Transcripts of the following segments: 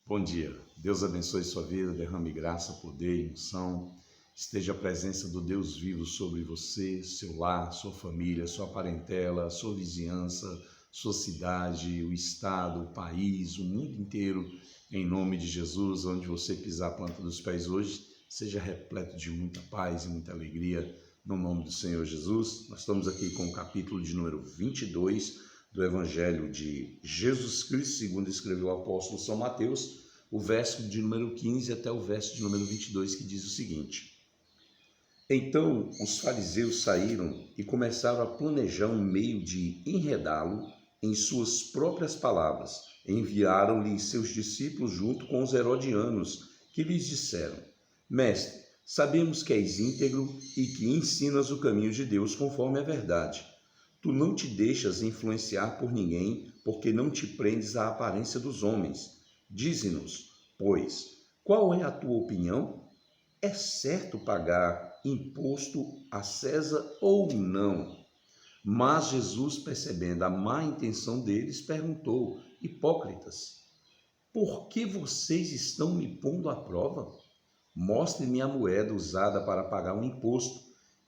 Bom dia, Deus abençoe sua vida, derrame graça, poder e unção, esteja a presença do Deus vivo sobre você, seu lar, sua família, sua parentela, sua vizinhança, sua cidade, o estado, o país, o mundo inteiro, em nome de Jesus. Onde você pisar a planta dos pés hoje, seja repleto de muita paz e muita alegria, no nome do Senhor Jesus. Nós estamos aqui com o capítulo de número 22 do Evangelho de Jesus Cristo, segundo escreveu o apóstolo São Mateus, o verso de número 15 até o verso de número 22, que diz o seguinte: Então os fariseus saíram e começaram a planejar um meio de enredá-lo em suas próprias palavras. Enviaram-lhe seus discípulos junto com os herodianos, que lhes disseram: Mestre, sabemos que és íntegro e que ensinas o caminho de Deus conforme a verdade. Tu não te deixas influenciar por ninguém, porque não te prendes à aparência dos homens. Dize-nos, pois, qual é a tua opinião? É certo pagar imposto a César ou não? Mas Jesus, percebendo a má intenção deles, perguntou: Hipócritas, por que vocês estão me pondo à prova? Mostre-me a moeda usada para pagar o imposto.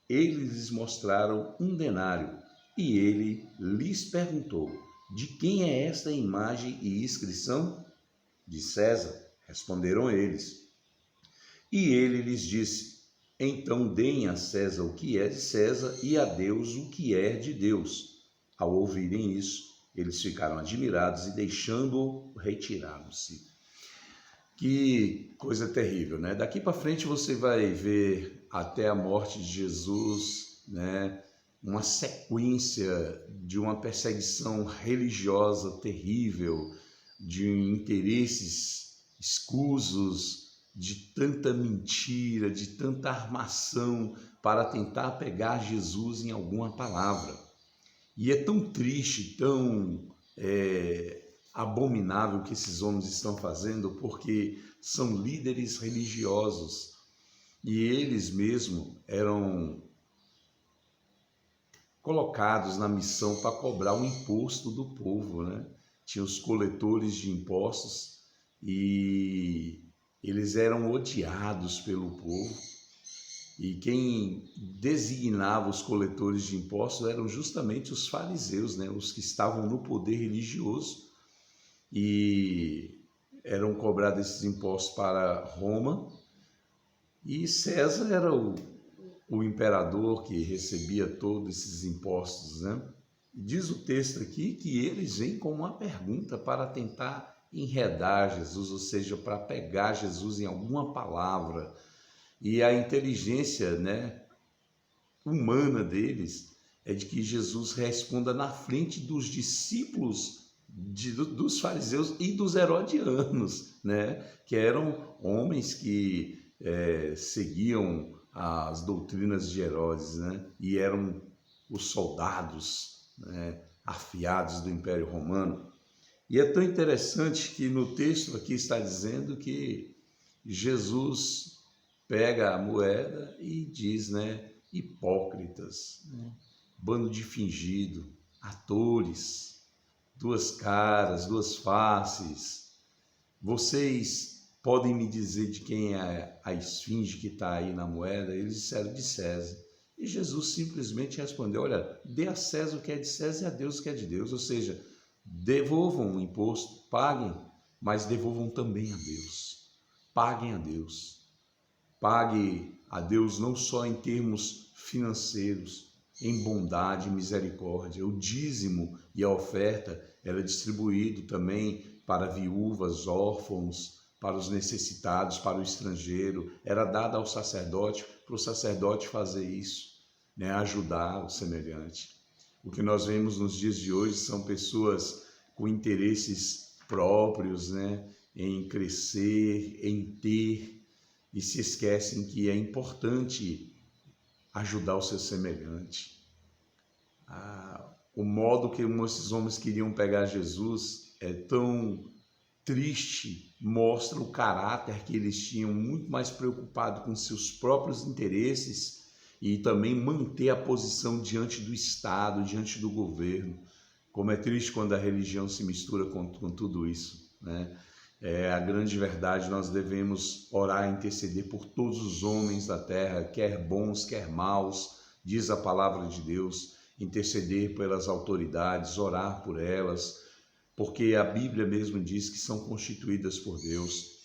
Eles lhes mostraram um denário. E ele lhes perguntou: De quem é esta imagem e inscrição? De César, responderam eles. E ele lhes disse: Então deem a César o que é de César e a Deus o que é de Deus. Ao ouvirem isso, eles ficaram admirados e, deixando-o, retiraram-se. Que coisa terrível, né? Daqui para frente você vai ver até a morte de Jesus, né? Uma sequência de uma perseguição religiosa terrível, de interesses escusos, de tanta mentira, de tanta armação para tentar pegar Jesus em alguma palavra. E é tão triste, tão abominável o que esses homens estão fazendo, porque são líderes religiosos e eles mesmos eram colocados na missão para cobrar o imposto do povo, né? Tinha os coletores de impostos e eles eram odiados pelo povo, e quem designava os coletores de impostos eram justamente os fariseus, né? Os que estavam no poder religioso, e eram cobrados esses impostos para Roma, e César era o imperador que recebia todos esses impostos, né? Diz o texto aqui que eles vêm com uma pergunta para tentar enredar Jesus, ou seja, para pegar Jesus em alguma palavra. E a inteligência, né, humana deles é de que Jesus responda na frente dos discípulos dos fariseus e dos herodianos, né, que eram homens que seguiam as doutrinas de Herodes, né, e eram os soldados, né, afiados do Império Romano. E é tão interessante que no texto aqui está dizendo que Jesus pega a moeda e diz, né, hipócritas, né, bando de fingido, atores, duas caras, duas faces. Vocês podem me dizer de quem é a esfinge que está aí na moeda? Eles disseram: de César. E Jesus simplesmente respondeu: olha, dê a César o que é de César e a Deus o que é de Deus. Ou seja, devolvam o imposto, paguem, mas devolvam também a Deus. Paguem a Deus. Pague a Deus não só em termos financeiros, em bondade e misericórdia. O dízimo e a oferta era distribuído também para viúvas, órfãos, para os necessitados, para o estrangeiro. Era dado ao sacerdote, para o sacerdote fazer isso, né? Ajudar o semelhante. O que nós vemos nos dias de hoje são pessoas com interesses próprios, né? Em crescer, em ter, e se esquecem que é importante ajudar o seu semelhante. O modo que esses homens queriam pegar Jesus é tão triste, mostra o caráter que eles tinham, muito mais preocupado com seus próprios interesses e também manter a posição diante do Estado, diante do governo. Como é triste quando a religião se mistura com tudo isso, né? A grande verdade, nós devemos orar e interceder por todos os homens da terra, quer bons, quer maus, diz a palavra de Deus, interceder pelas autoridades, orar por elas, porque a Bíblia mesmo diz que são constituídas por Deus.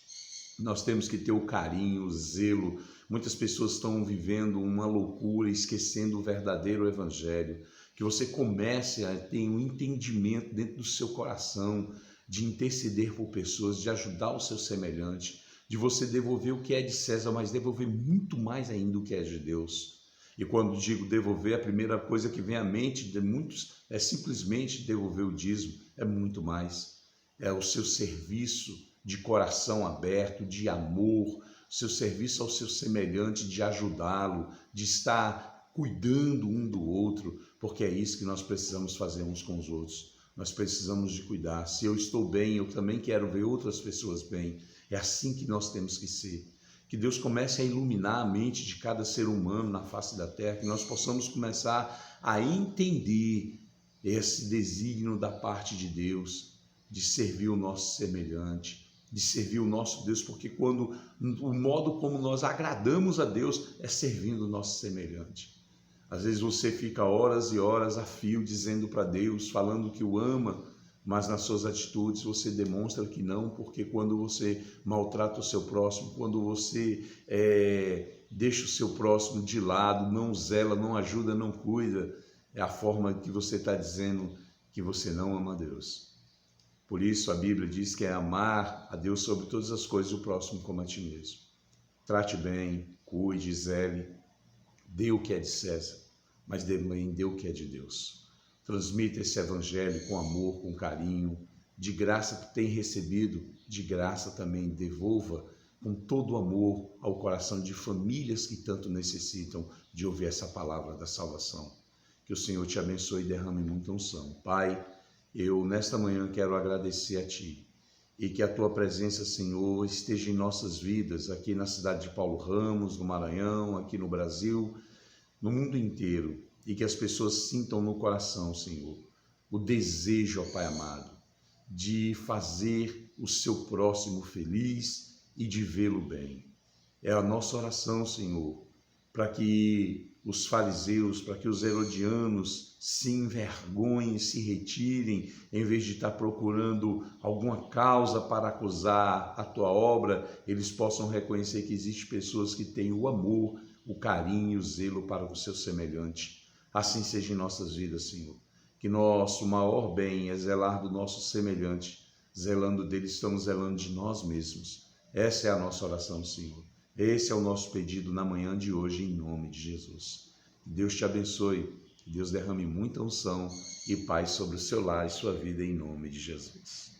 Nós temos que ter o carinho, o zelo. Muitas pessoas estão vivendo uma loucura, esquecendo o verdadeiro evangelho. Que você comece a ter um entendimento dentro do seu coração de interceder por pessoas, de ajudar o seu semelhante, de você devolver o que é de César, mas devolver muito mais ainda o que é de Deus. E quando digo devolver, a primeira coisa que vem à mente de muitos é simplesmente devolver o dízimo. É muito mais. É o seu serviço de coração aberto, de amor, seu serviço ao seu semelhante, de ajudá-lo, de estar cuidando um do outro, porque é isso que nós precisamos fazer uns com os outros. Nós precisamos de cuidar. Se eu estou bem, eu também quero ver outras pessoas bem. É assim que nós temos que ser. Que Deus comece a iluminar a mente de cada ser humano na face da terra, que nós possamos começar a entender esse desígnio da parte de Deus, de servir o nosso semelhante, de servir o nosso Deus, porque quando o modo como nós agradamos a Deus é servindo o nosso semelhante. Às vezes você fica horas e horas a fio dizendo para Deus, falando que o ama, mas nas suas atitudes você demonstra que não, porque quando você maltrata o seu próximo, quando você deixa o seu próximo de lado, não zela, não ajuda, não cuida, é a forma que você está dizendo que você não ama a Deus. Por isso a Bíblia diz que é amar a Deus sobre todas as coisas e o próximo como a ti mesmo. Trate bem, cuide, zele, dê o que é de César, mas também dê o que é de Deus. Transmita esse evangelho com amor, com carinho, de graça que tem recebido, de graça também devolva com todo o amor ao coração de famílias que tanto necessitam de ouvir essa palavra da salvação. Que o Senhor te abençoe e derrame muita unção. Pai, eu nesta manhã quero agradecer a Ti e que a Tua presença, Senhor, esteja em nossas vidas, aqui na cidade de Paulo Ramos, no Maranhão, aqui no Brasil, no mundo inteiro, e que as pessoas sintam no coração, Senhor, o desejo, ó Pai amado, de fazer o seu próximo feliz e de vê-lo bem. É a nossa oração, Senhor, para que os fariseus, para que os herodianos se envergonhem, se retirem, em vez de estar procurando alguma causa para acusar a Tua obra, eles possam reconhecer que existem pessoas que têm o amor, o carinho, o zelo para o seu semelhante. Assim seja em nossas vidas, Senhor. Que nosso maior bem é zelar do nosso semelhante. Zelando dele, estamos zelando de nós mesmos. Essa é a nossa oração, Senhor. Esse é o nosso pedido na manhã de hoje, em nome de Jesus. Que Deus te abençoe, que Deus derrame muita unção e paz sobre o seu lar e sua vida, em nome de Jesus.